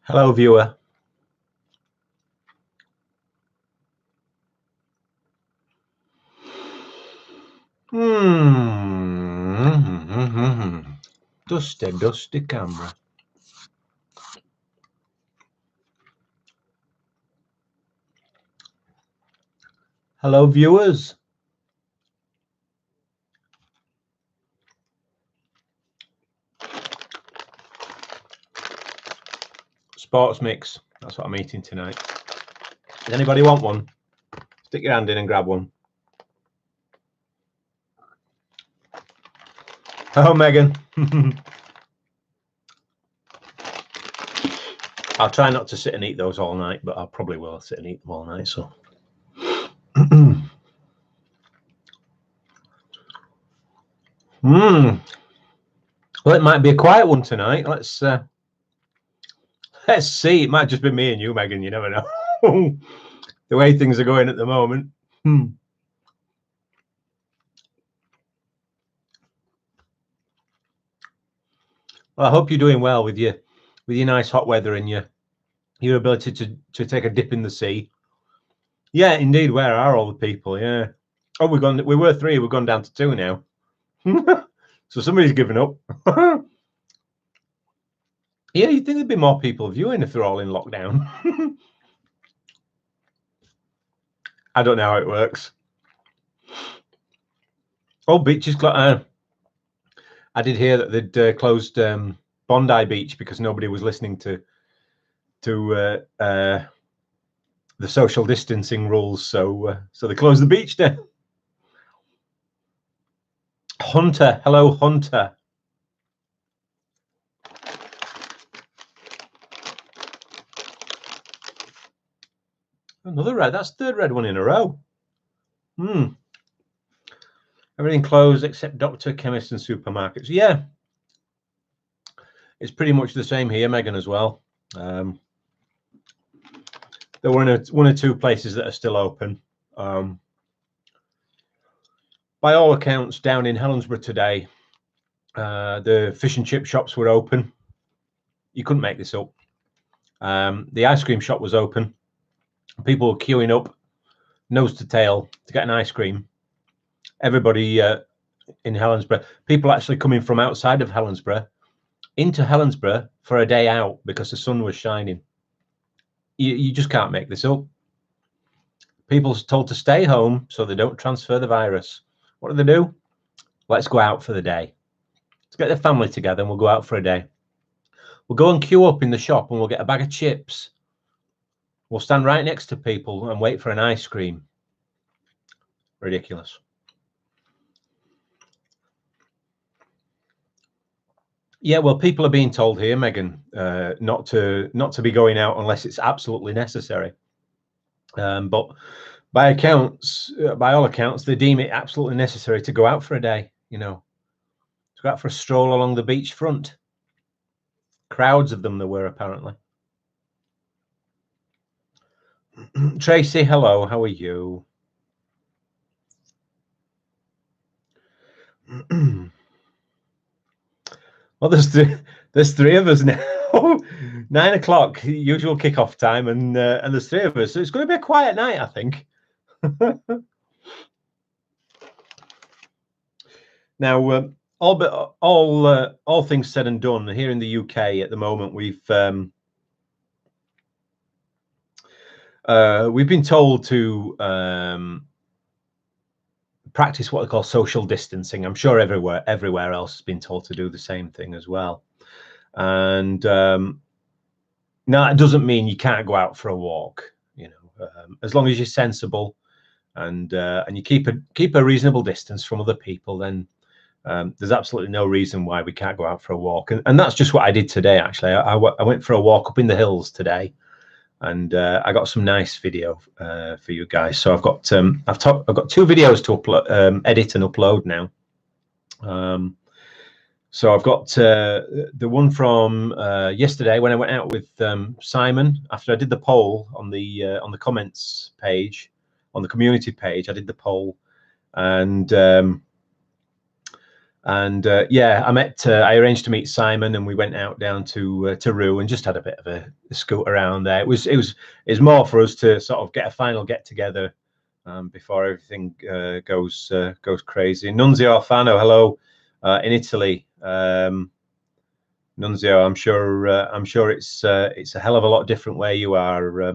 Hello, viewer. Dusty camera. Hello, viewers. Sports mix. That's what I'm eating tonight. Does anybody want one? Stick your hand in and grab one. Hello, Megan. I'll try not to sit and eat those all night, but I probably will sit and eat them all night. So, well, it might be a quiet one tonight. Let's see. It might just be me and you, Megan. You never know. The way things are going at the moment. Well, I hope you're doing well with your nice hot weather and your ability to take a dip in the sea. Yeah, indeed. Where are all the people? Yeah. Oh, we were 3. We've gone down to 2 now. So somebody's given up. Yeah, you'd think there'd be more people viewing if they're all in lockdown. I don't know how it works. Oh, beaches. I did hear that they'd closed Bondi Beach because nobody was listening to the social distancing rules. So they closed the beach down. Hunter, hello, Hunter. Another red. That's third red one in a row. Everything closed except doctor, chemist, and supermarkets. Yeah, it's pretty much the same here, Megan, as well. There were one or two places that are still open. By all accounts, down in Helensburgh today, the fish and chip shops were open. You couldn't make this up. The ice cream shop was open. People were queuing up, nose to tail, to get an ice cream. Everybody in Helensburgh, people actually coming from outside of Helensburgh into Helensburgh for a day out because the sun was shining. You just can't make this up. People are told to stay home so they don't transfer the virus. What do? Let's go out for the day. Let's get the family together and we'll go out for a day. We'll go and queue up in the shop and we'll get a bag of chips. We'll stand right next to people and wait for an ice cream. Ridiculous. Yeah, well, people are being told here, Megan, not to be going out unless it's absolutely necessary. But by all accounts, they deem it absolutely necessary to go out for a day. You know, to go out for a stroll along the beachfront. Crowds of them there were apparently. Tracy, hello. How are you? Well, there's 3 of us now. 9 o'clock, usual kickoff time, and there's 3 of us. So it's going to be a quiet night, I think. Now, all things said and done, here in the UK at the moment, we've been told to practice what they call social distancing. I'm sure everywhere else has been told to do the same thing as well. And now it doesn't mean you can't go out for a walk. You know, as long as you're sensible and you keep a reasonable distance from other people, then there's absolutely no reason why we can't go out for a walk. And that's just what I did today. Actually, I went for a walk up in the hills today, and I got some nice video for you guys. So I've got 2 videos to upload, edit and upload now. So I've got the one from yesterday when I went out with Simon after I did the poll on the comments page, on the community page. I did the poll, and And yeah, I arranged to meet Simon, and we went out down to Rue and just had a bit of a scoot around there. It was more for us to sort of get a final get together before everything goes crazy. Nunzio Alfano, hello in Italy. Nunzio, I'm sure it's a hell of a lot different where you are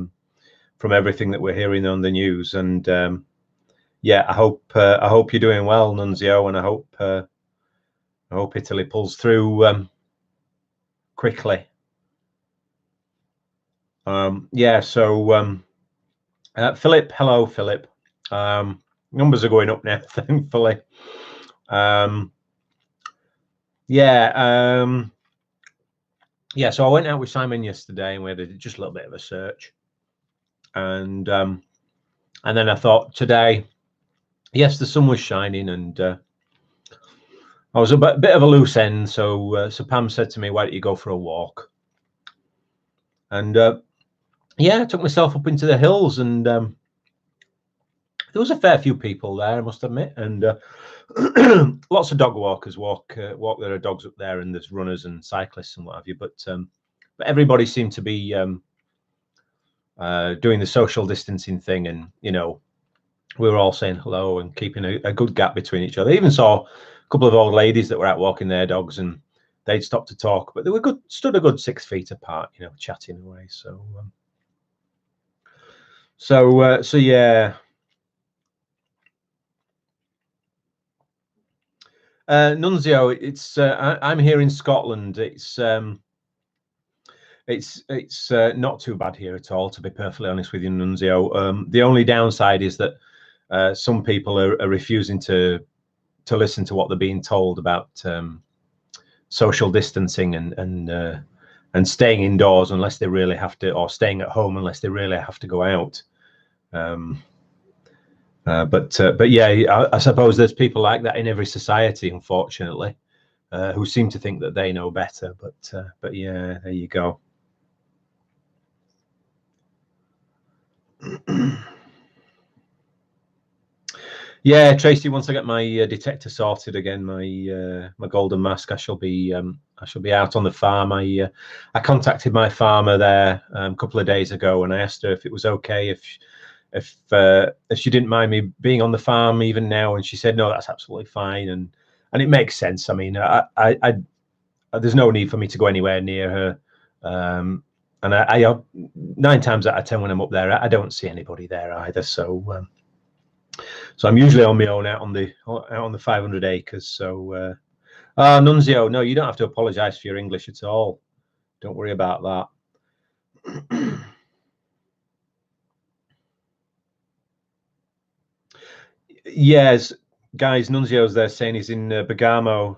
from everything that we're hearing on the news. And yeah, I hope you're doing well, Nunzio, and I hope Italy pulls through quickly. Yeah, so Philip, hello, Philip. Numbers are going up now, thankfully. Yeah, yeah. So I went out with Simon yesterday, and we had just a little bit of a search, and then I thought today, yes, the sun was shining, and I was a bit of a loose end. So Pam said to me, "Why don't you go for a walk?" And yeah, I took myself up into the hills, and there was a fair few people there, I must admit, and lots of dog walkers walk. There are dogs up there, and there's runners and cyclists and what have you. But everybody seemed to be doing the social distancing thing, and we were all saying hello and keeping a good gap between each other. I even saw a couple of old ladies that were out walking their dogs, and they'd stopped to talk, but they were stood a good 6 feet apart, chatting away. So yeah. Nunzio, it's I'm here in Scotland. It's not too bad here at all, to be perfectly honest with you, Nunzio. The only downside is that some people are refusing to listen to what they're being told about social distancing and staying indoors unless they really have to, or staying at home unless they really have to go out. But yeah, I suppose there's people like that in every society, unfortunately, who seem to think that they know better. But yeah, there you go. Yeah, Tracy. Once I get my detector sorted again, my golden mask, I shall be out on the farm. I contacted my farmer there a couple of days ago, and I asked her if it was okay if she didn't mind me being on the farm even now, and she said no, that's absolutely fine, and it makes sense. I mean, I there's no need for me to go anywhere near her, and I 9 times out of 10 when I'm up there, I don't see anybody there either. So I'm usually on my own out on the 500 acres. So Nunzio, no, you don't have to apologize for your English at all. Don't worry about that. Yes, guys, Nunzio's there saying he's in Bergamo.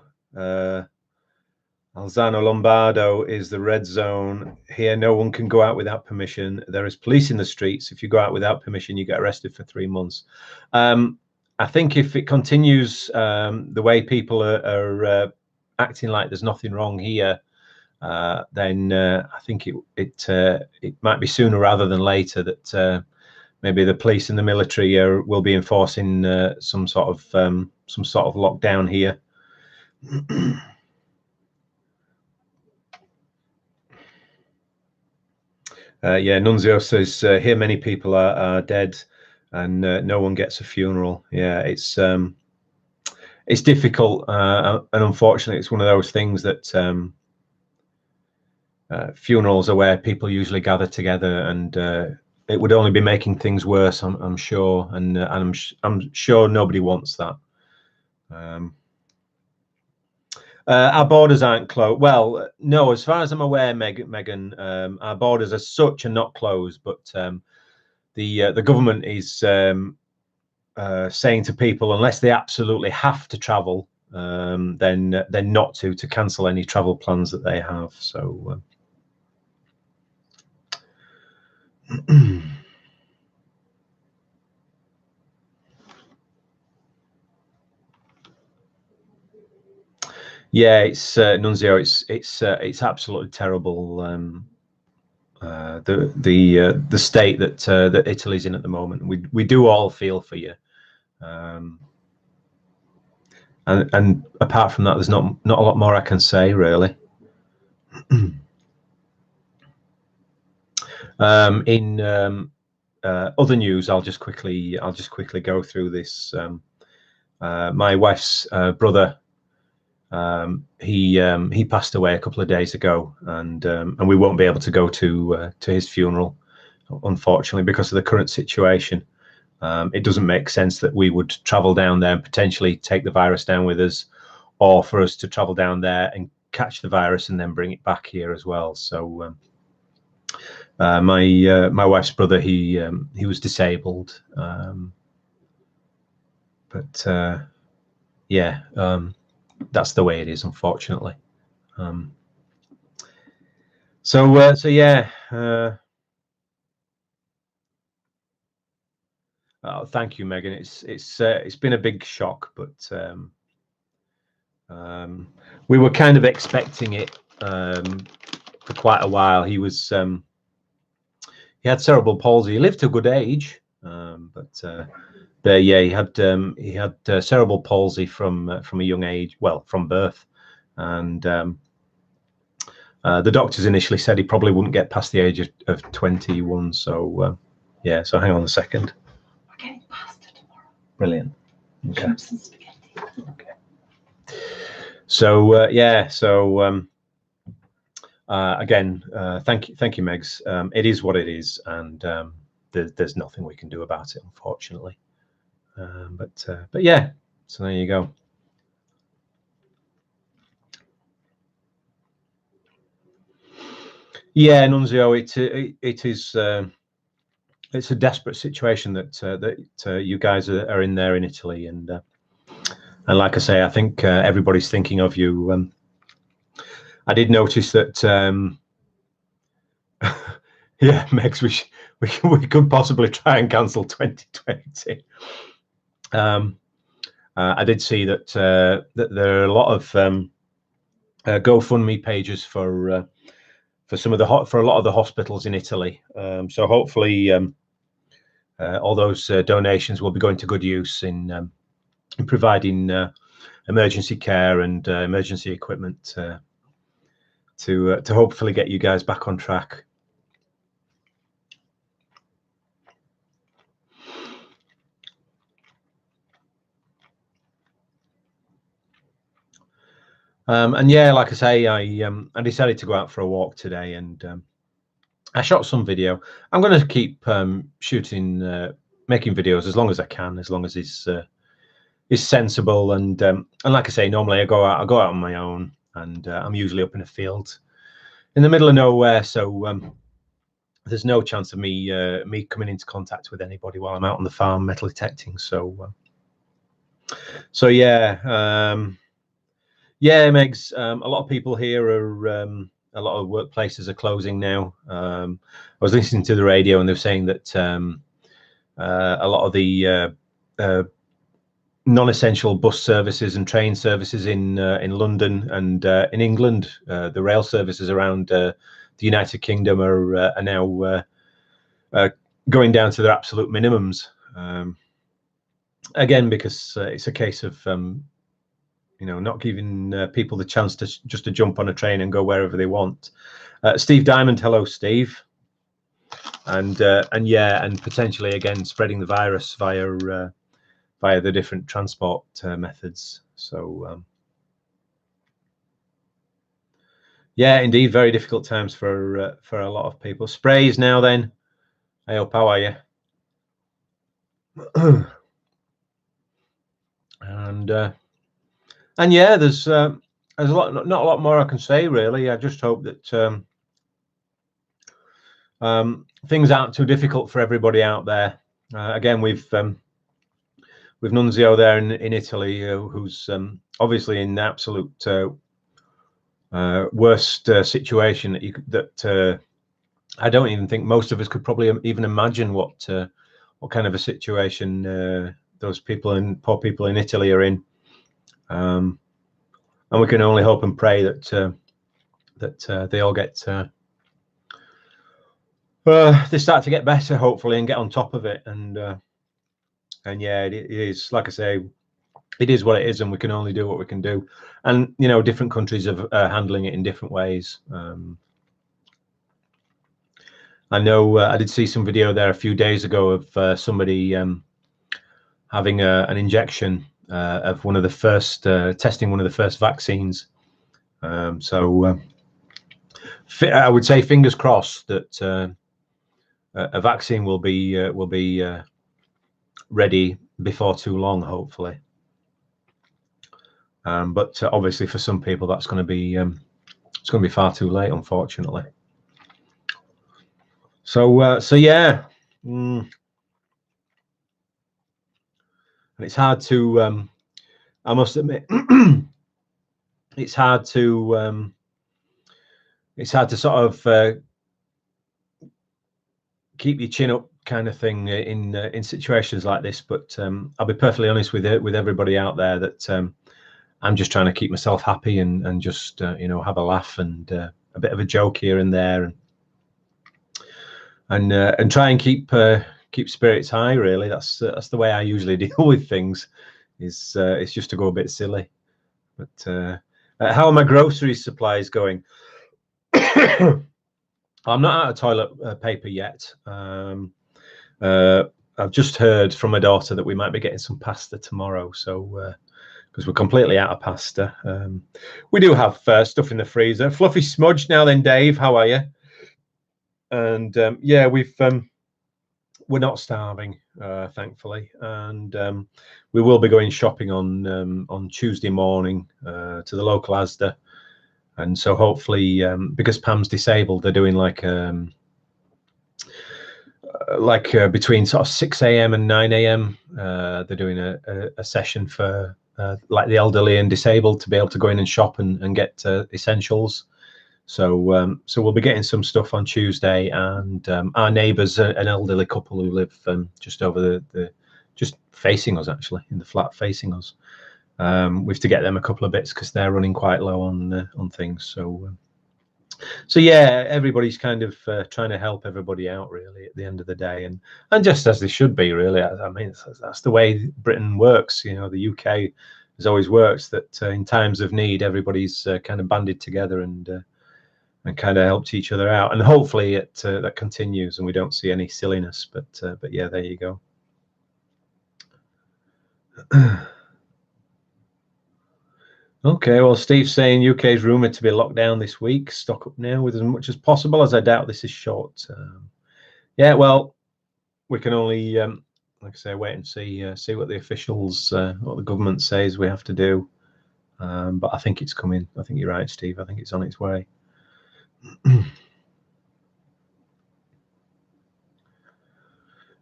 Alzano Lombardo is the red zone. Here, no one can go out without permission. There is police in the streets. If you go out without permission, you get arrested for 3 months. I think if it continues the way people are acting like there's nothing wrong here, then I think it might be sooner rather than later that maybe the police and the military will be enforcing some sort of lockdown here. Yeah, Nunzio says here many people are dead, and no one gets a funeral. Yeah, it's difficult, and unfortunately, it's one of those things that funerals are where people usually gather together, and it would only be making things worse, I'm sure, and I'm sure nobody wants that. Our borders aren't closed. Well, no, as far as I'm aware, Megan, our borders as such are not closed, but the government is saying to people, unless they absolutely have to travel, then not to cancel any travel plans that they have. So. Yeah, it's Nunzio. It's absolutely terrible. The state that Italy's in at the moment. We do all feel for you. And apart from that, there's not a lot more I can say really. In other news, I'll just quickly go through this. My wife's brother, he passed away a couple of days ago, and we won't be able to go to his funeral, unfortunately, because of the current situation. It doesn't make sense that we would travel down there and potentially take the virus down with us, or for us to travel down there and catch the virus and then bring it back here as well. So my wife's brother, he was disabled, but yeah, that's the way it is, unfortunately. So yeah. Oh, thank you, Megan. It's been a big shock, but we were kind of expecting it for quite a while. He had cerebral palsy. He lived to a good age, but yeah, he had cerebral palsy from a young age, well, from birth, and the doctors initially said he probably wouldn't get past the age of 21. So yeah. So hang on a second. We're getting pasta tomorrow. Brilliant. Okay. Okay. So yeah. So again, thank you, Megs. It is what it is, and there's nothing we can do about it, unfortunately. But yeah. So there you go. Yeah, Nunzio, it is. It's a desperate situation that you guys are in there in Italy, and like I say, I think everybody's thinking of you. I did notice that. Yeah, Megs, we could possibly try and cancel 2020. I did see that that there are a lot of GoFundMe pages for some of for a lot of the hospitals in Italy. So hopefully all those donations will be going to good use in providing emergency care and emergency equipment to hopefully get you guys back on track. And yeah, like I say, I decided to go out for a walk today, and I shot some video. I'm going to keep shooting, making videos as long as I can, as long as it's sensible. And like I say, normally I go out on my own, and I'm usually up in a field in the middle of nowhere, so there's no chance of me coming into contact with anybody while I'm out on the farm metal detecting. So yeah. Yeah, Megs, a lot of people here are, a lot of workplaces are closing now. I was listening to the radio and they were saying that a lot of the non-essential bus services and train services in London and in England, the rail services around the United Kingdom are now going down to their absolute minimums. Again, because it's a case of not giving people the chance to just to jump on a train and go wherever they want. Steve Diamond, hello, Steve. And yeah, and potentially again spreading the virus via the different transport methods. So yeah, indeed, very difficult times for a lot of people. Sprays now then. Hey, up, how are you? And yeah, there's a lot, not a lot more I can say really. I just hope that things aren't too difficult for everybody out there. Again, with Nunzio there in Italy, who's obviously in the absolute worst situation that I don't even think most of us could probably even imagine what kind of a situation those poor people in Italy are in. And we can only hope and pray that they all get they start to get better, hopefully, and get on top of it. And yeah, it is, like I say, it is what it is, and we can only do what we can do. And you know, different countries are handling it in different ways. I know I did see some video there a few days ago of somebody having an injection of one of the first testing one of the first vaccines. So I would say fingers crossed that a vaccine will be ready before too long, hopefully. But obviously, for some people, that's going to be it's going to be far too late, unfortunately. So yeah, and it's hard to. I must admit, it's hard to sort of keep your chin up, kind of thing, in situations like this. But I'll be perfectly honest with everybody out there that I'm just trying to keep myself happy and just you know, have a laugh and a bit of a joke here and there, and try and keep spirits high. Really, that's the way I usually deal with things. It's just to go a bit silly. But how are my grocery supplies going? I'm not out of toilet paper yet. I've just heard from my daughter that we might be getting some pasta tomorrow. So because we're completely out of pasta, we do have stuff in the freezer. Fluffy Smudge now then, Dave, how are you? And yeah, we're not starving, thankfully, and we will be going shopping on Tuesday morning to the local Asda. And so hopefully, because Pam's disabled, they're doing like between sort of 6 a.m. and 9 a.m. They're doing a session for like the elderly and disabled to be able to go in and shop and get essentials. So we'll be getting some stuff on Tuesday, and our neighbours, an elderly couple who live just over just facing us, actually, in the flat facing us. We have to get them a couple of bits because they're running quite low on things. So yeah, everybody's kind of trying to help everybody out, really, at the end of the day, and just as they should be, really. I mean, that's the way Britain works. You know, the UK has always worked that in times of need, everybody's kind of banded together and kind of helped each other out, and hopefully that continues and we don't see any silliness. But yeah, there you go. Okay, well, Steve's saying UK is rumoured to be locked down this week. Stock up now with as much as possible, as I doubt this is short term. Yeah, well, we can only, like I say, wait and see what the officials, what the government says we have to do. But I think it's coming. I think you're right, Steve. I think it's on its way.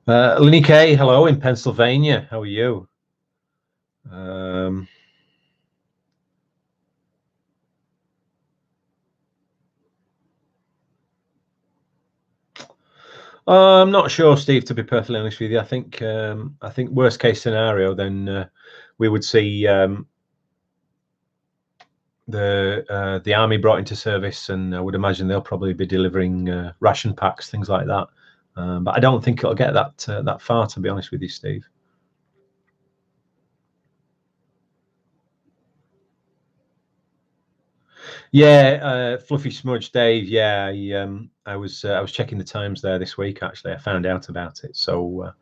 Lenny K, hello in Pennsylvania. How are you? I'm not sure, Steve, to be perfectly honest with you. I think worst case scenario, then we would see the army brought into service, and I would imagine they'll probably be delivering ration packs, things like that. But I don't think it'll get that far, to be honest with you, Steve. Yeah, Fluffy Smudge, Dave. Yeah, I was checking the times there this week. Actually, I found out about it. So,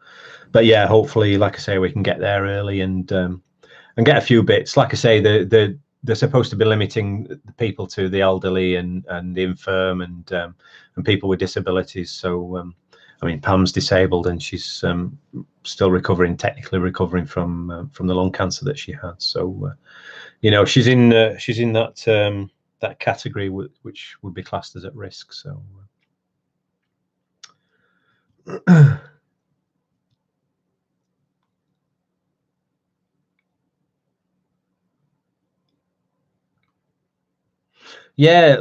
but yeah, hopefully, like I say, we can get there early and get a few bits. Like I say, they're supposed to be limiting the people to the elderly and the infirm and people with disabilities. So, I mean, Pam's disabled and she's still technically recovering from the lung cancer that she had. So, you know, she's in that category which would be classed as at risk. So. Yeah,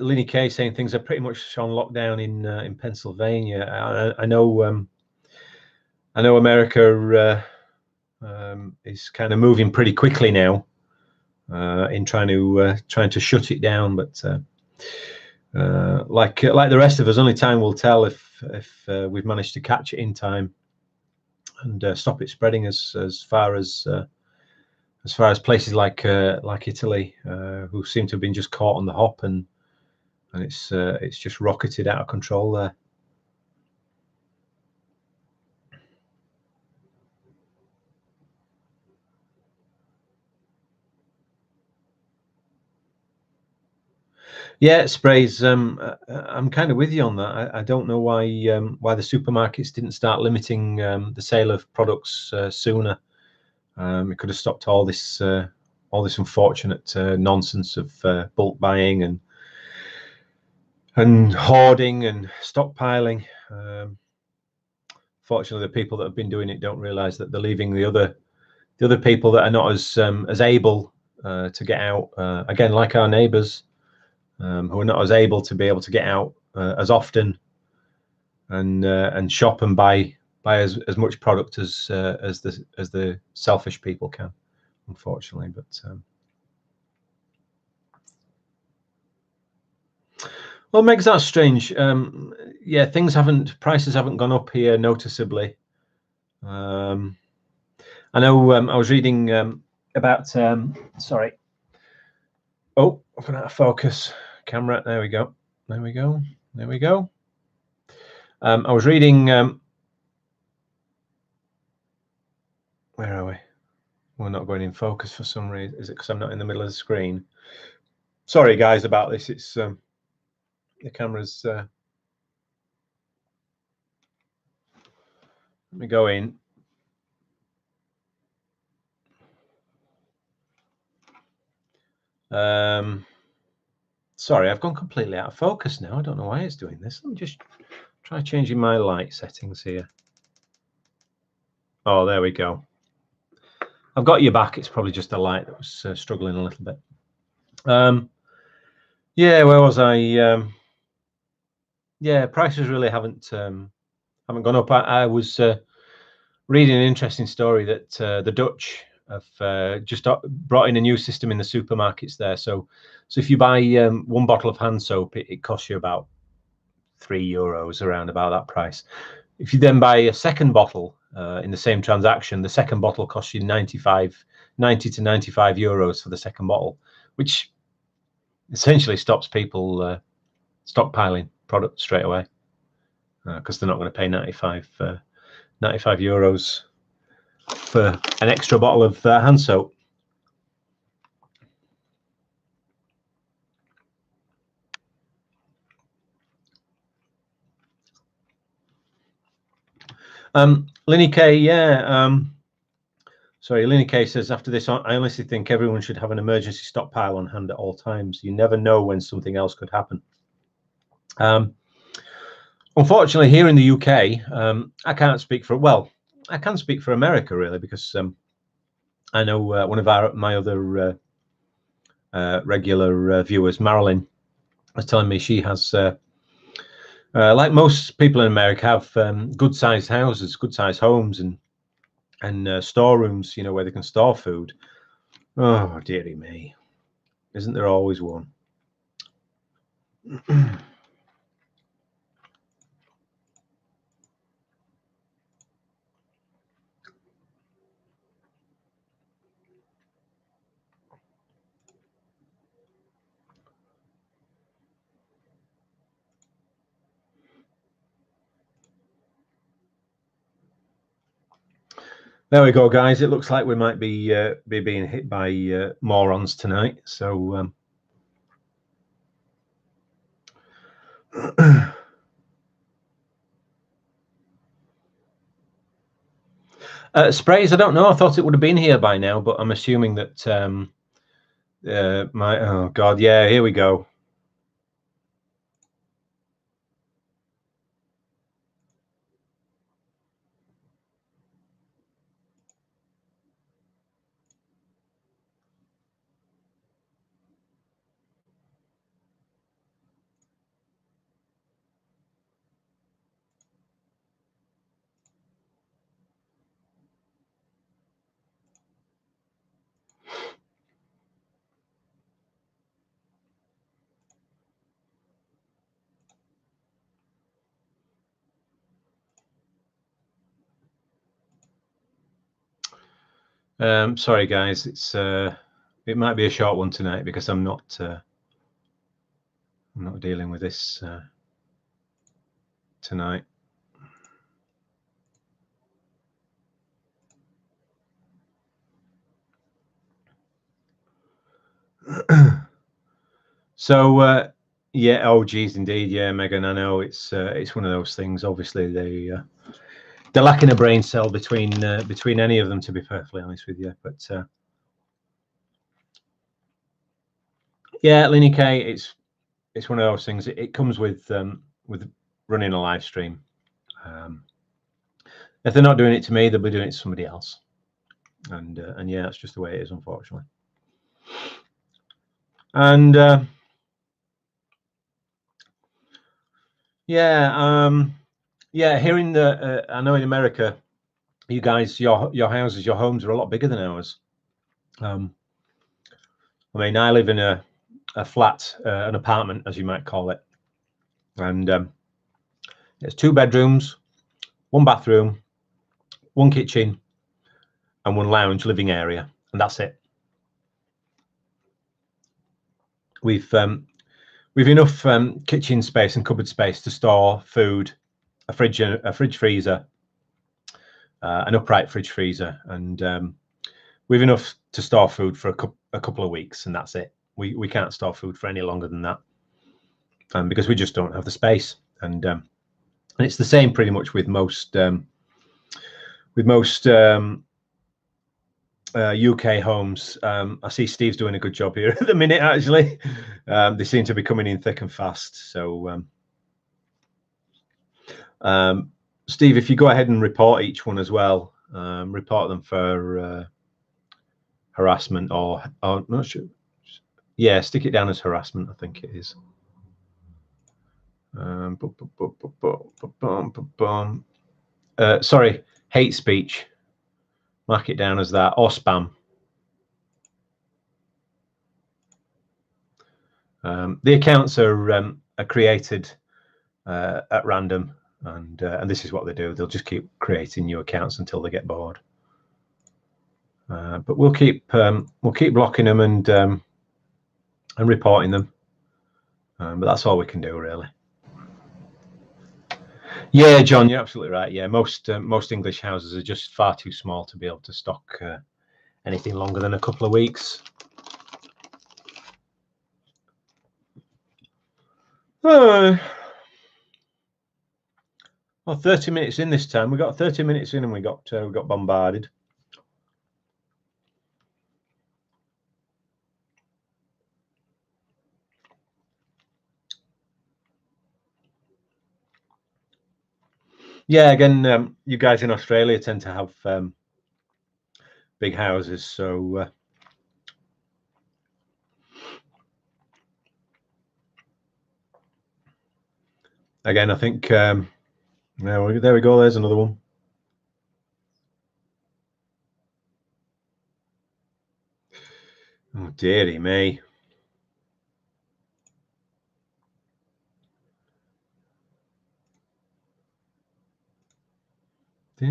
Lenny K saying things are pretty much on lockdown in Pennsylvania. I know America is kind of moving pretty quickly now in trying to shut it down, but like the rest of us, only time will tell if we've managed to catch it in time and stop it spreading as far as as far as places like Italy, who seem to have been just caught on the hop, and it's just rocketed out of control there. Yeah, sprays. I'm kind of with you on that. I don't know why the supermarkets didn't start limiting the sale of products sooner. It could have stopped all this unfortunate nonsense of bulk buying and hoarding and stockpiling. Fortunately, the people that have been doing it don't realise that they're leaving the other people that are not as able to get out. Again, like our neighbours, who are not as able to get out as often and shop and buy as much product as the selfish people can, unfortunately. But well, Megs, that's strange. Yeah, prices haven't gone up here noticeably. I know I was reading about sorry. Oh, I've gone out of focus. Camera. There we go. There we go. There we go. I was reading. Where are we? We're not going in focus for some reason. Is it because I'm not in the middle of the screen? Sorry, guys, about this. It's the camera's. Let me go in. Sorry, I've gone completely out of focus now. I don't know why it's doing this. Let me just try changing my light settings here. Oh, there we go. I've got you back. It's probably just the light that was struggling a little bit. Yeah, where was I? Yeah, prices really haven't gone up. I was reading an interesting story that the Dutch have just brought in a new system in the supermarkets there. So if you buy one bottle of hand soap, it costs you about €3, around about that price. If you then buy a second bottle in the same transaction, the second bottle costs you 90 to 95 euros for the second bottle, which essentially stops people stockpiling products straight away because they're not going to pay 95 euros for an extra bottle of hand soap. Linny K, yeah. Sorry, Linny K says, after this, I honestly think everyone should have an emergency stockpile on hand at all times. You never know when something else could happen. Unfortunately, here in the UK, I can't speak for, well, I can speak for America, really, because I know one of my other regular viewers, Marilyn, was telling me she has, like most people in America, have good-sized houses, good-sized homes, and storerooms, where they can store food. Oh, dearie me. Isn't there always one? There we go, guys. It looks like we might be being hit by morons tonight. So sprays, I don't know. I thought it would have been here by now, but I'm assuming that oh god, yeah, here we go. Sorry guys, it might be a short one tonight because I'm not dealing with this tonight. So yeah, oh geez, indeed, yeah, Megan, I know it's one of those things. Obviously, they're lacking a brain cell between any of them, to be perfectly honest with you. But yeah, Linny K, it's one of those things. It comes with running a live stream. If they're not doing it to me, they'll be doing it to somebody else. And yeah, that's just the way it is, unfortunately. And yeah, yeah, here in the I know in America, you guys, your houses, your homes are a lot bigger than ours. I mean, I live in a flat, an apartment, as you might call it, and it's 2 bedrooms, 1 bathroom, 1 kitchen, and 1 lounge living area, and that's it. We've enough kitchen space and cupboard space to store food, a fridge freezer, an upright fridge freezer, and we've enough to store food for a couple of weeks, and that's it. We can't store food for any longer than that, because we just don't have the space. And it's the same pretty much with most UK homes. I see Steve's doing a good job here at the minute. Actually, they seem to be coming in thick and fast. So, Steve, if you go ahead and report each one as well, report them for harassment or not sure. Yeah, stick it down as harassment. I think it is. Sorry, hate speech. Mark it down as that, or spam. The accounts are created at random, and this is what they do. They'll just keep creating new accounts until they get bored. But we'll keep blocking them and reporting them. But that's all we can do, really. Yeah, John, you're absolutely right. Yeah, most English houses are just far too small to be able to stock anything longer than a couple of weeks. Well, 30 minutes in this time. We got 30 minutes in and we got bombarded. Yeah, again, you guys in Australia tend to have big houses, so again, I think there we go. There's another one. Oh, dearie me. Oh,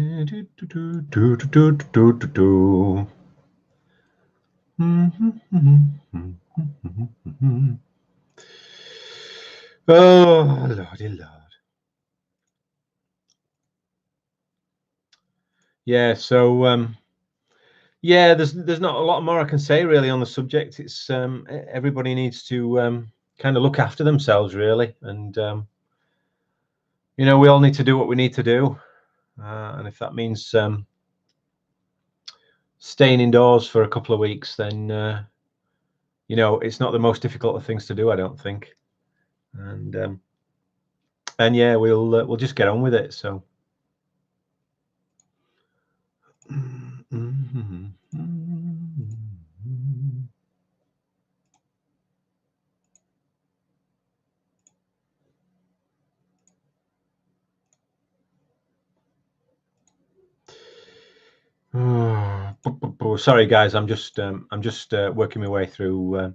lordy lord. Yeah, so yeah, there's not a lot more I can say really on the subject. It's everybody needs to kind of look after themselves really, and you know, we all need to do what we need to do, and if that means staying indoors for a couple of weeks, then you know, it's not the most difficult of things to do, I don't think. And yeah, we'll just get on with it. So. Sorry guys, I'm just working my way through,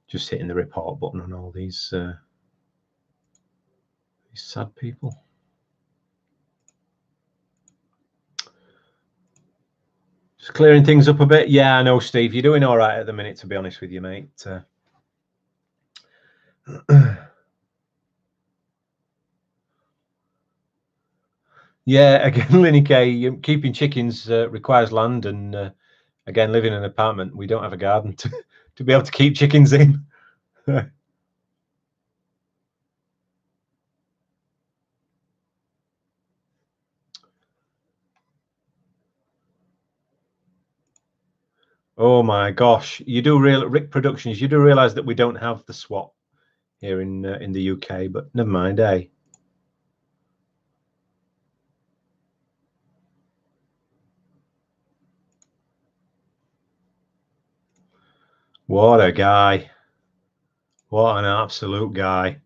just hitting the report button on all these sad people. Just clearing things up a bit. Yeah, I know, Steve. You're doing all right at the minute, to be honest with you, mate. Yeah, again, Linny K, keeping chickens requires land, and again, living in an apartment, we don't have a garden to be able to keep chickens in. Oh my gosh, you do Rick Productions. You do realize that we don't have the SWAT here in the UK, but never mind, eh? What a guy! What an absolute guy!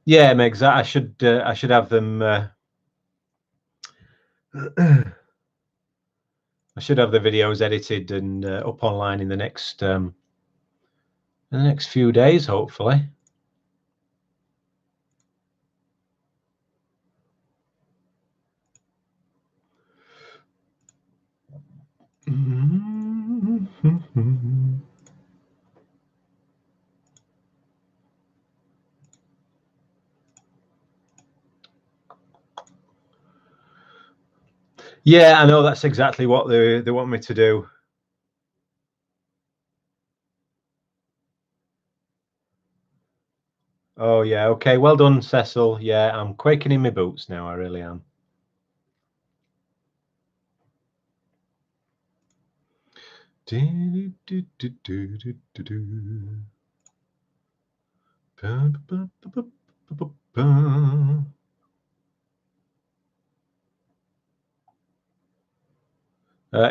Yeah, Megs. I should have them. I should have the videos edited and up online in the next few days, hopefully. Yeah, I know, that's exactly what they want me to do. Oh yeah, okay, well done, Cecil. Yeah, I'm quaking in my boots now, I really am.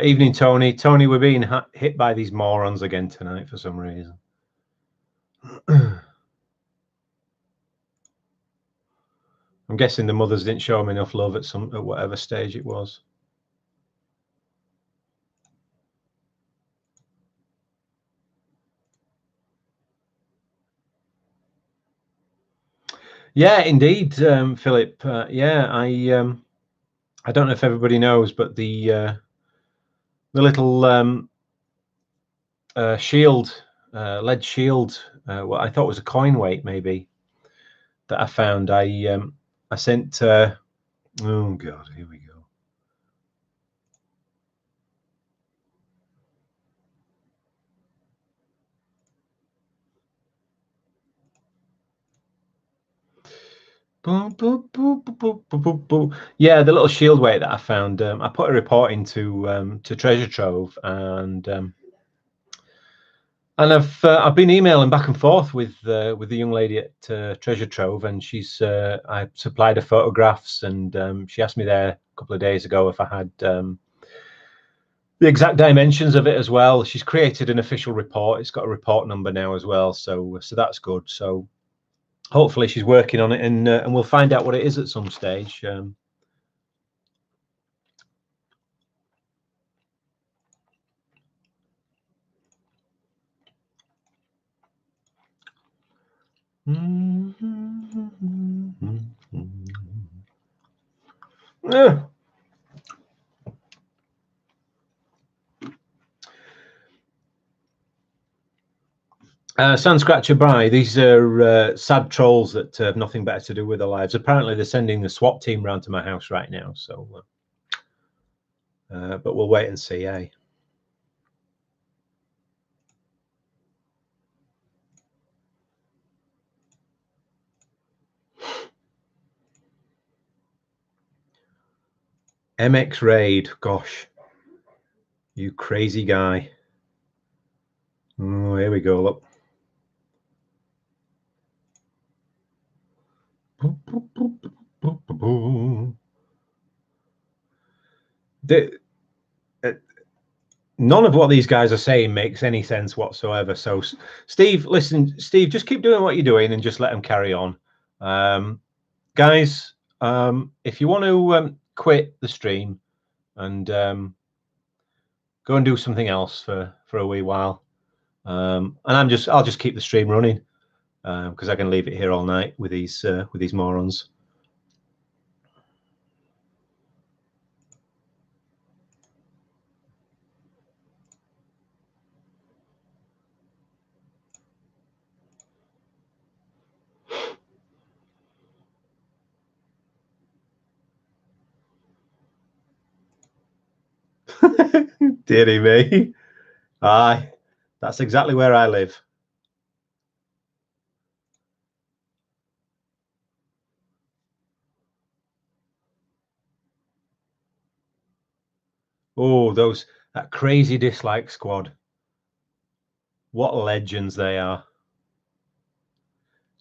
Evening, Tony. Tony, we're being hit by these morons again tonight for some reason. I'm guessing the mothers didn't show him enough love at whatever stage it was. Yeah, indeed, Philip. Yeah, I don't know if everybody knows, but the little shield, lead shield, what I thought was a coin weight, maybe, that I found. I sent. Oh God, here we go. Yeah, the little shield weight that I found. I put a report into to Treasure Trove, and I've been emailing back and forth with the young lady at Treasure Trove, and I supplied her photographs, and she asked me there a couple of days ago if I had the exact dimensions of it as well. She's created an official report. It's got a report number now as well, so that's good. So hopefully she's working on it, and we'll find out what it is at some stage. Yeah. Sun Scratcher Bry, these are sad trolls that have nothing better to do with their lives. Apparently they're sending the SWAT team round to my house right now, so but we'll wait and see, eh? MX Raid, gosh, you crazy guy. Oh, here we go, look. None of what these guys are saying makes any sense whatsoever. So, Steve, listen, Steve, just keep doing what you're doing and just let them carry on. Guys, if you want to quit the stream and go and do something else for a wee while, and I'll just keep the stream running. because I can leave it here all night with these morons. Dearie me. Aye, that's exactly where I live. Oh, that crazy dislike squad. What legends they are.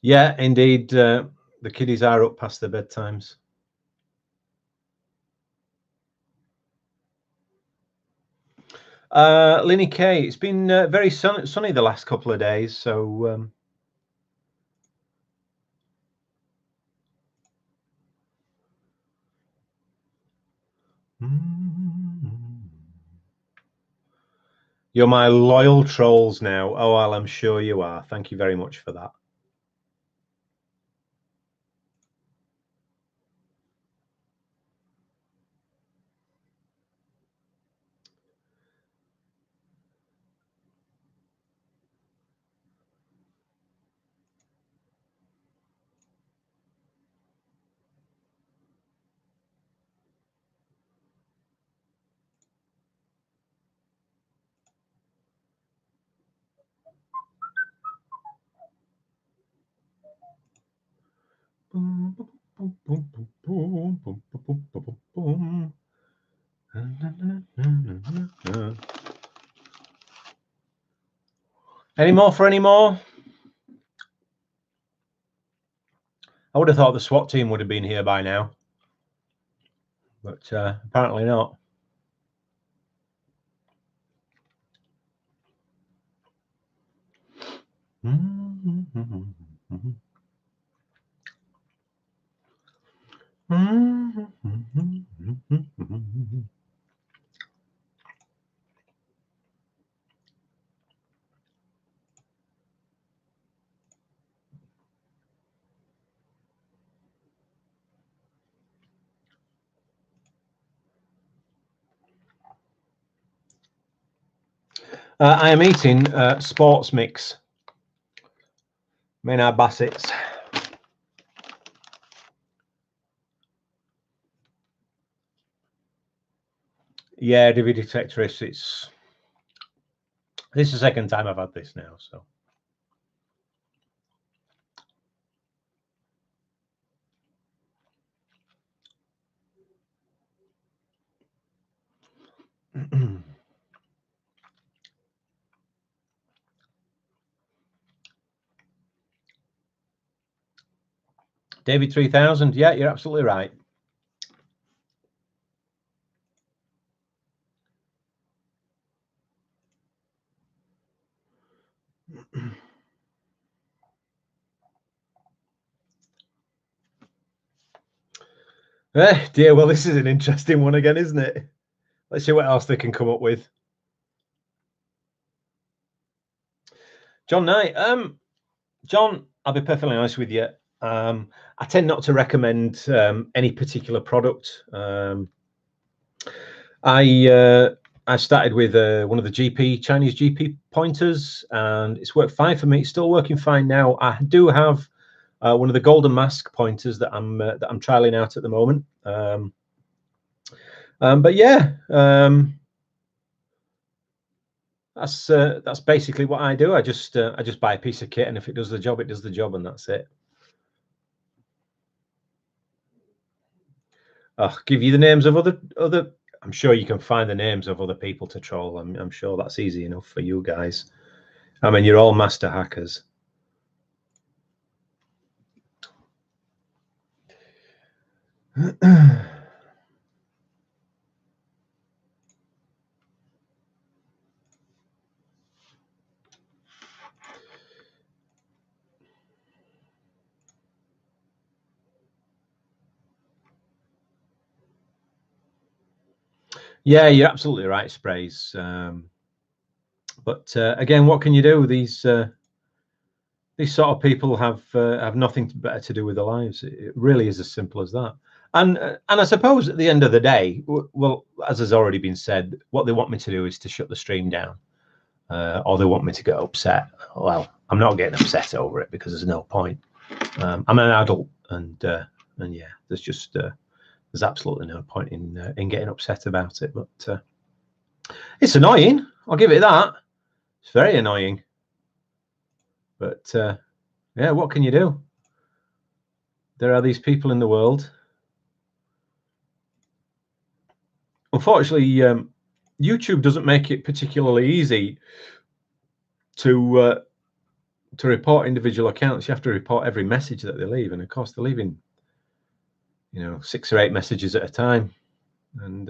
Yeah, indeed. The kiddies are up past their bedtimes. Linny K, it's been very sunny the last couple of days, so you're my loyal trolls now. Oh, well, I'm sure you are. Thank you very much for that. Any more for any more? I would have thought the SWAT team would have been here by now, but apparently not. I am eating sports mix. Maynard Bassett's. Yeah, DVD Tetris. This is the second time I've had this now, so. David 3000. Yeah, you're absolutely right. Dear, well, this is an interesting one again, isn't it? Let's see what else they can come up with. John Knight. John, I'll be perfectly honest with you. I tend not to recommend any particular product. I started with one of the Chinese GP pointers, and it's worked fine for me. It's still working fine now. I do have one of the Golden Mask pointers that I'm trialing out at the moment. But yeah, that's basically what I do. I just buy a piece of kit, and if it does the job, it does the job, and that's it. I'll give you the names of other. I'm sure you can find the names of other people to troll. I'm sure that's easy enough for you guys. I mean, you're all master hackers. Yeah, you're absolutely right, Sprays. But again, what can you do? These these sort of people have nothing better to do with their lives. It really is as simple as that. And I suppose at the end of the day, well, as has already been said, what they want me to do is to shut the stream down, or they want me to get upset. Well, I'm not getting upset over it because there's no point. I'm an adult, and yeah, there's absolutely no point in getting upset about it. But it's annoying. I'll give it that. It's very annoying. But yeah, what can you do? There are these people in the world. Unfortunately, YouTube doesn't make it particularly easy to report individual accounts. You have to report every message that they leave, and of course they're leaving, 6 or 8 messages at a time, and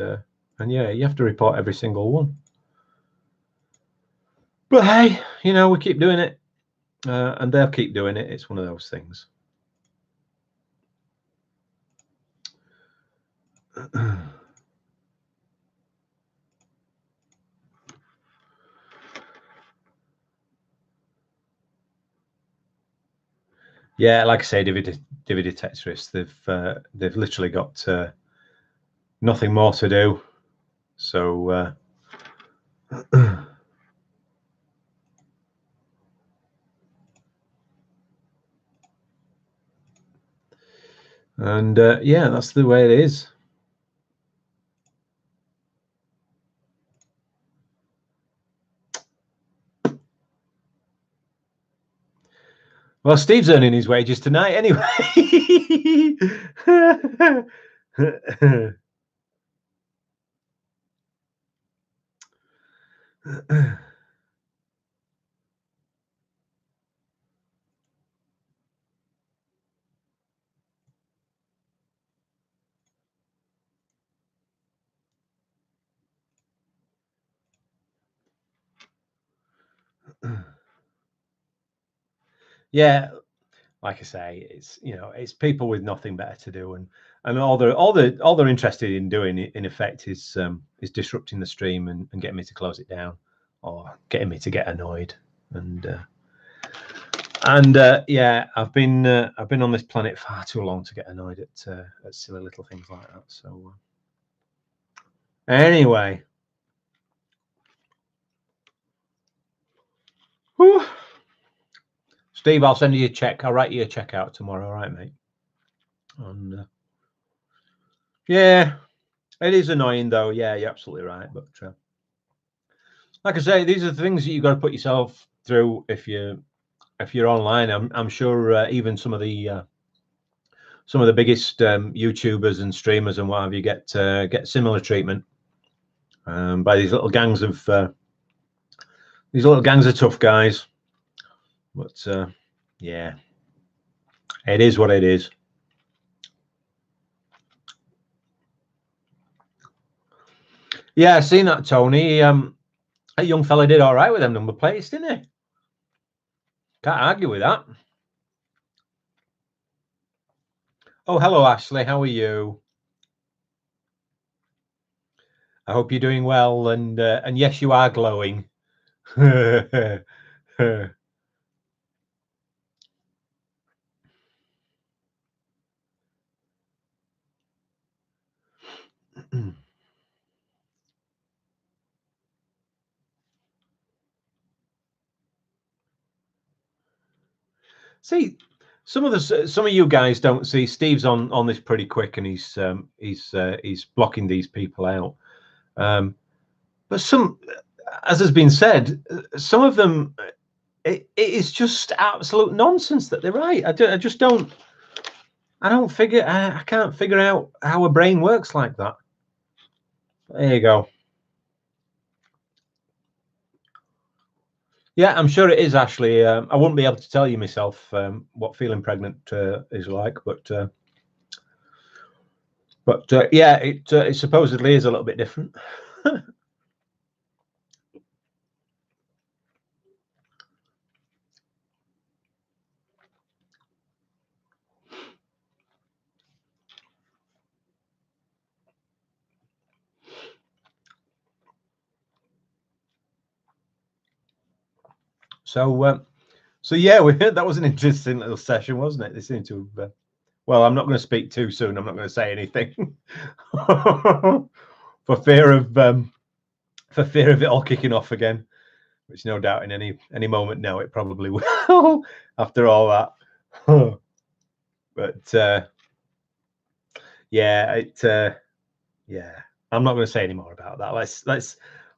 yeah, you have to report every single one. But hey, we keep doing it, and they'll keep doing it. It's one of those things. Yeah, like I say, Divi Tetris, they've literally got nothing more to do. So and yeah, that's the way it is. Well, Steve's earning his wages tonight anyway. Yeah, like I say, it's people with nothing better to do, and all they're interested in doing, in effect, is disrupting the stream and getting me to close it down, or getting me to get annoyed. And yeah, I've been on this planet far too long to get annoyed at silly little things like that. So anyway, whew. Steve, I'll send you a check. I'll write you a check out tomorrow, all right, mate? And yeah, it is annoying though. Yeah, you're absolutely right. But like I say, these are the things that you've got to put yourself through if you're online. I'm sure even some of the biggest YouTubers and streamers and what have you get similar treatment by these little gangs of tough guys. But yeah, it is what it is. Yeah, I seen that, Tony. That young fella did all right with them number plates, didn't he? Can't argue with that. Oh, hello, Ashley. How are you? I hope you're doing well, and yes, you are glowing. See, some of you guys don't see Steve's on this pretty quick, and he's blocking these people out. But some, as has been said, some of them, it is just absolute nonsense that they're right. I just don't. I can't figure out how a brain works like that. There you go. Yeah, I'm sure it is, Ashley. I wouldn't be able to tell you myself what feeling pregnant is like, but yeah, it supposedly is a little bit different. So So yeah, that was an interesting little session, wasn't it? They seemed to have. Well, I'm not going to speak too soon. I'm not going to say anything for fear of it all kicking off again, which no doubt in any moment now it probably will. After all that, but yeah, yeah, I'm not going to say any more about that.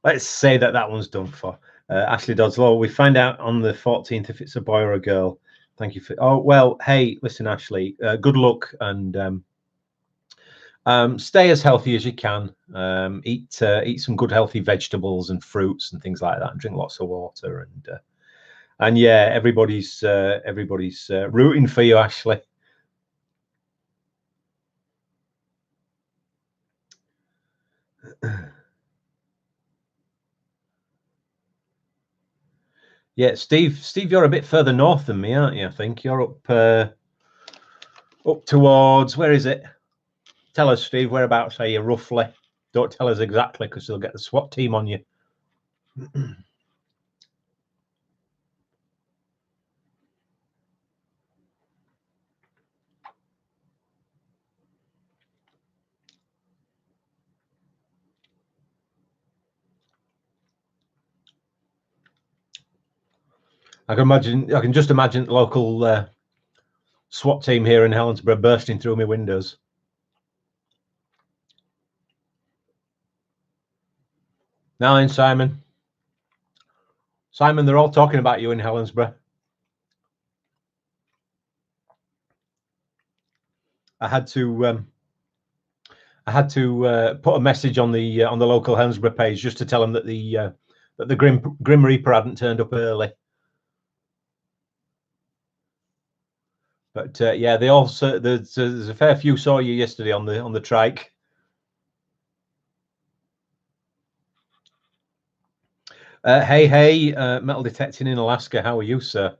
Let's say that one's done for. Ashley Dodds-Law, we find out on the 14th if it's a boy or a girl. Thank you for. Oh well, hey, listen, Ashley. Good luck and stay as healthy as you can. Eat some good healthy vegetables and fruits and things like that, and drink lots of water. And yeah, everybody's rooting for you, Ashley. Yeah, Steve, you're a bit further north than me, aren't you? I think you're up towards, where is it? Tell us, Steve, whereabouts are you roughly? Don't tell us exactly because they'll get the SWAT team on you. I can just imagine the local SWAT team here in Helensburgh bursting through my windows. Now then, Simon, they're all talking about you in Helensburgh. I had to put a message on the local Helensburgh page just to tell them that the Grim Reaper hadn't turned up early. But yeah, they also there's a fair few saw you yesterday on the trike. Hey, metal detecting in Alaska. How are you, sir?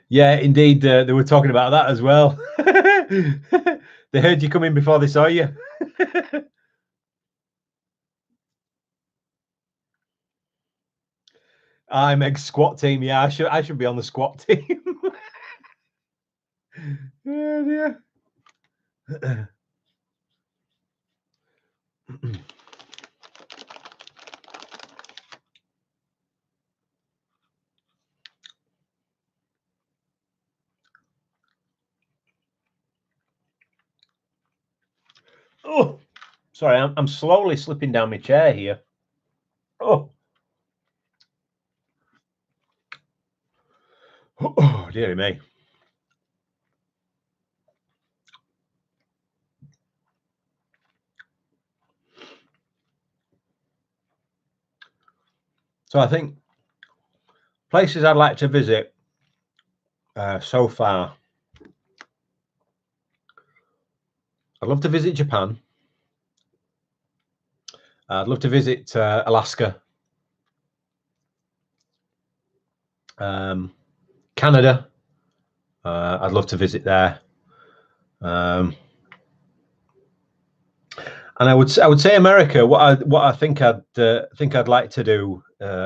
Yeah, indeed. They were talking about that as well. They heard you come in before they saw you. I'm ex-squat team. Yeah, I should be on the squat team. Oh, dear. Oh, sorry, I'm slowly slipping down my chair here. Oh, oh, dearie me. So I think places I'd like to visit so far. I'd love to visit Japan. I'd love to visit Alaska, Canada. I'd love to visit there, and I would say America. What I think I'd like to do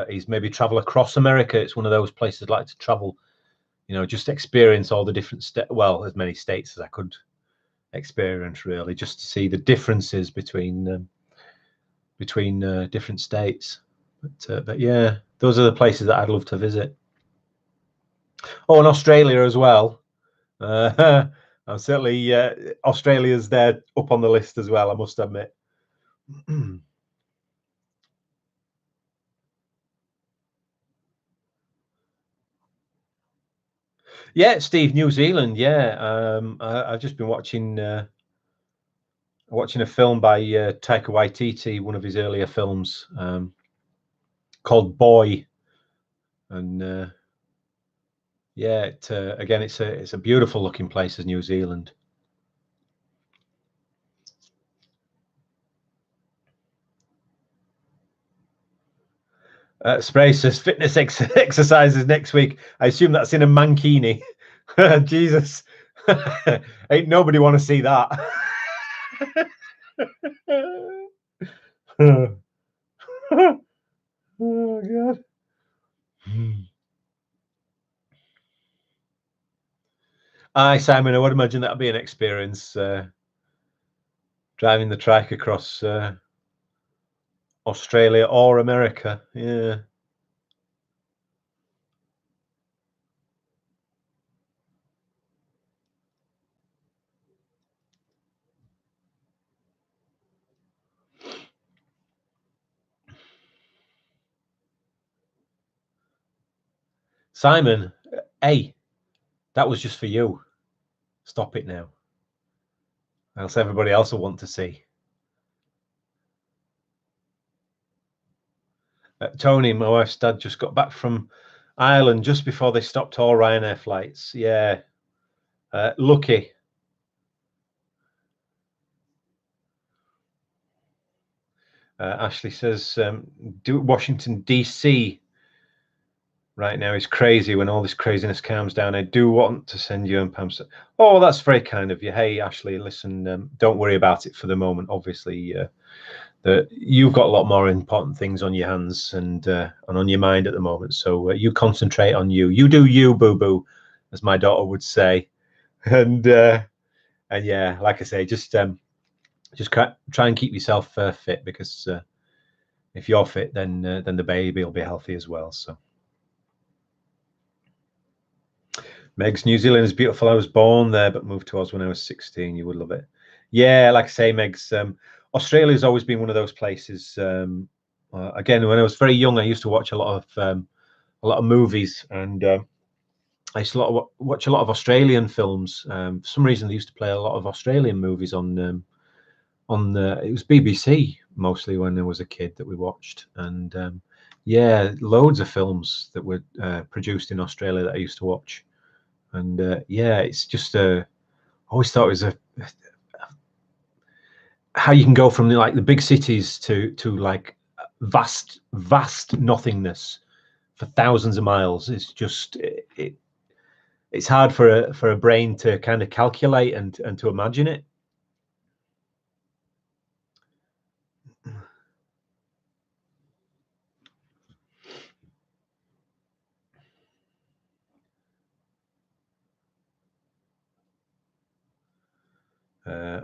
is maybe travel across America. It's one of those places I'd like to travel. You know, just experience all the different as many states as I could experience, really, just to see the differences between different states. But yeah, those are the places that I'd love to visit. Oh, and Australia as well. I'm certainly Australia's there up on the list as well, I must admit. Yeah, Steve, New Zealand. Yeah, I've just been watching a film by Taika Waititi, one of his earlier films, called Boy, and yeah, again, it's a beautiful looking place as New Zealand. Spray says fitness exercises next week. I assume that's in a mankini. Jesus, ain't nobody want to see that. Oh God. Aye, Simon, I would imagine that'd be an experience, driving the trike across Australia or America. Yeah. Simon, hey, that was just for you. Stop it now. Else everybody else will want to see. Tony, my wife's dad, just got back from Ireland just before they stopped all Ryanair flights. Yeah. Lucky. Ashley says, Washington, D.C. right now is crazy. When all this craziness calms down, I do want to send you and Pam. Oh, that's very kind of you. Hey, Ashley, listen, don't worry about it for the moment. Obviously, you've got a lot more important things on your hands and on your mind at the moment. So you concentrate on you. You do you, boo boo, as my daughter would say. And yeah, like I say, just try and keep yourself fit, because if you're fit, then the baby will be healthy as well. So. Megs, New Zealand is beautiful. I was born there, but moved to Oz when I was 16. You would love it. Yeah, like I say, Megs, Australia's always been one of those places. Again, when I was very young, I used to watch a lot of movies, and I used to watch a lot of Australian films. For some reason, they used to play a lot of Australian movies on it was BBC mostly when I was a kid that we watched, and yeah, loads of films that were produced in Australia that I used to watch. And yeah, it's just I always thought it was how you can go from like the big cities to like vast nothingness for thousands of miles. It's just it's hard for a brain to kind of calculate and to imagine it.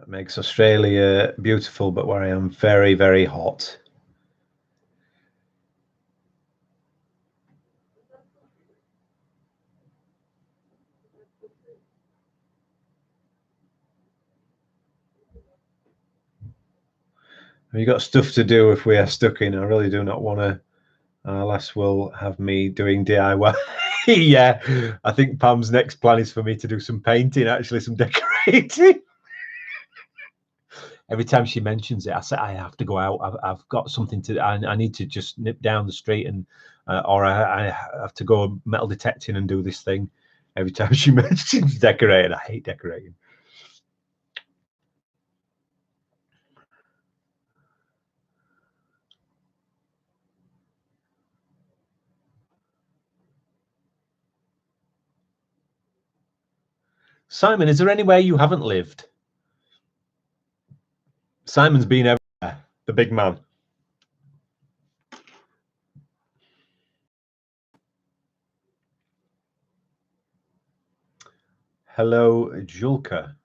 Makes Australia beautiful, but where I am very, very hot. We've got stuff to do if we are stuck in. I really do not want to. Unless will have me doing DIY. Yeah, I think Pam's next plan is for me to do some painting, actually, some decorating. Every time she mentions it, I say I have to go out. I've got something to. I need to just nip down the street and, or I have to go metal detecting and do this thing. Every time she mentions decorating, I hate decorating. Simon, is there anywhere you haven't lived? Simon's been everywhere, the big man. Hello, Julka.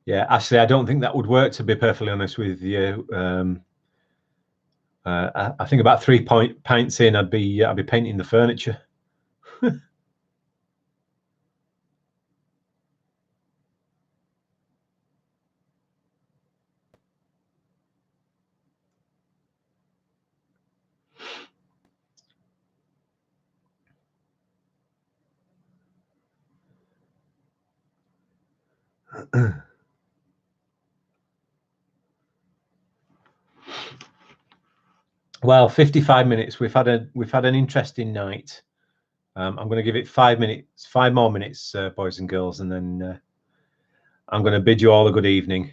Yeah, Ashley, I don't think that would work, to be perfectly honest with you. I think about 3 pints in, I'd be painting the furniture. Well, 55 minutes. We've had an interesting night. I'm going to give it 5 minutes, 5 more minutes, boys and girls, and then I'm going to bid you all a good evening.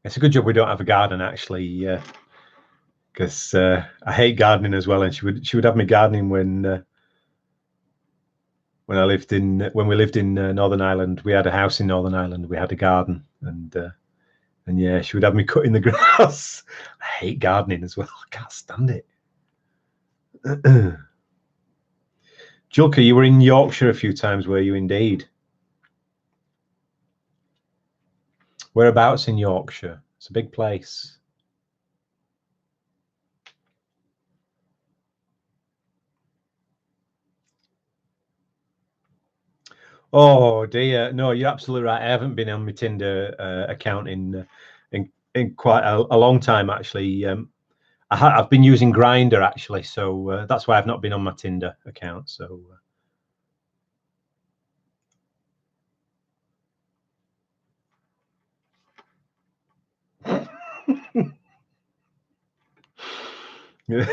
It's a good job we don't have a garden, actually, because I hate gardening as well. And she would have me gardening when we lived in Northern Ireland. We had a house in Northern Ireland. We had a garden, and yeah, she would have me cutting the grass. I hate gardening as well. I can't stand it. Julka, you were in Yorkshire a few times, were you indeed? Whereabouts in Yorkshire? It's a big place. Oh dear, no, you're absolutely right. I haven't been on my Tinder account in quite a long time, actually. I've been using Grindr, actually, so that's why I've not been on my Tinder account. So. Yeah.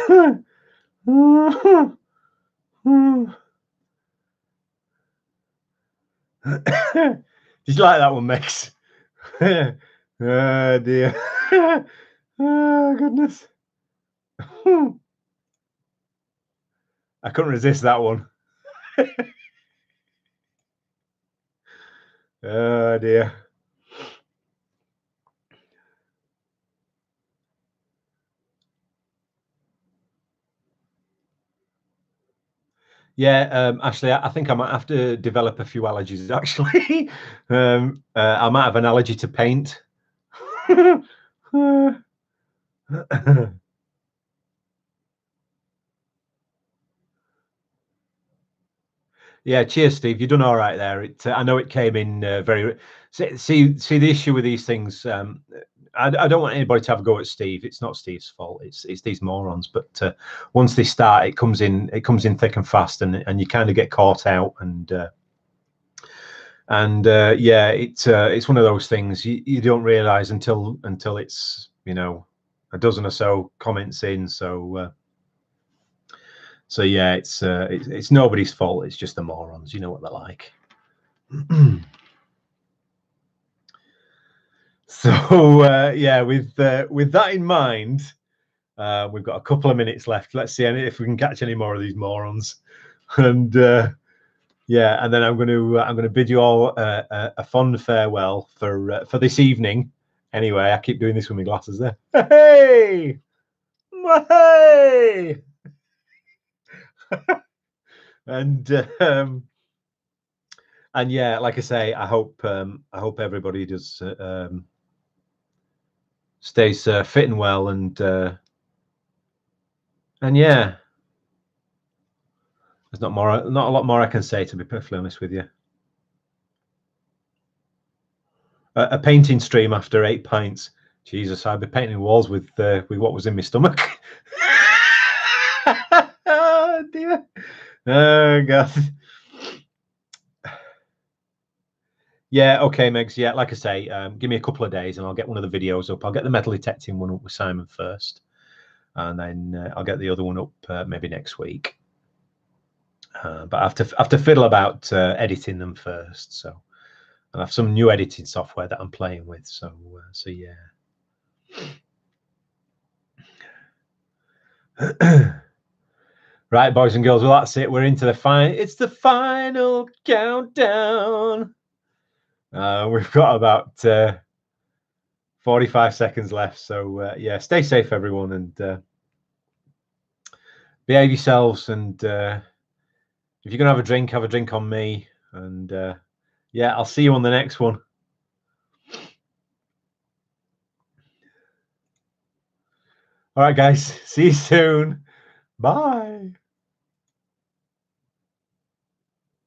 Did you like that one, Max? Oh dear. Oh goodness. I couldn't resist that one. Oh dear. Yeah, actually, I think I might have to develop a few allergies, actually. I might have an allergy to paint. Yeah, cheers, Steve. You've done all right there. I know it came in very. See the issue with these things. I don't want anybody to have a go at Steve. It's not Steve's fault. It's these morons. But once they start, it comes in thick and fast, and you kind of get caught out. And yeah, it's one of those things you don't realize until it's a dozen or so comments in. So yeah, it's nobody's fault. It's just the morons. You know what they're like. So yeah, with that in mind, we've got a couple of minutes left. Let's see if we can catch any more of these morons. And yeah, and then I'm going to bid you all a fond farewell for this evening. Anyway, I keep doing this with my glasses there. Hey, hey. And yeah, like I say, I hope everybody just stays fit and well, and yeah, there's not a lot more I can say, to be perfectly honest with you. A painting stream after 8 pints. Jesus, I'd be painting walls with what was in my stomach. Oh dear. Oh god. Yeah, okay, Megs. Yeah, like I say, give me a couple of days and I'll get one of the videos up. I'll get the metal detecting one up with Simon first, and then I'll get the other one up maybe next week. But I have to fiddle about editing them first. So I have some new editing software that I'm playing with. So yeah. Right, boys and girls. Well, that's it. We're into the final. It's the final countdown. We've got about 45 seconds left. So yeah, stay safe, everyone, and behave yourselves. And if you're gonna have a drink on me. And yeah, I'll see you on the next one. All right, guys. See you soon. Bye.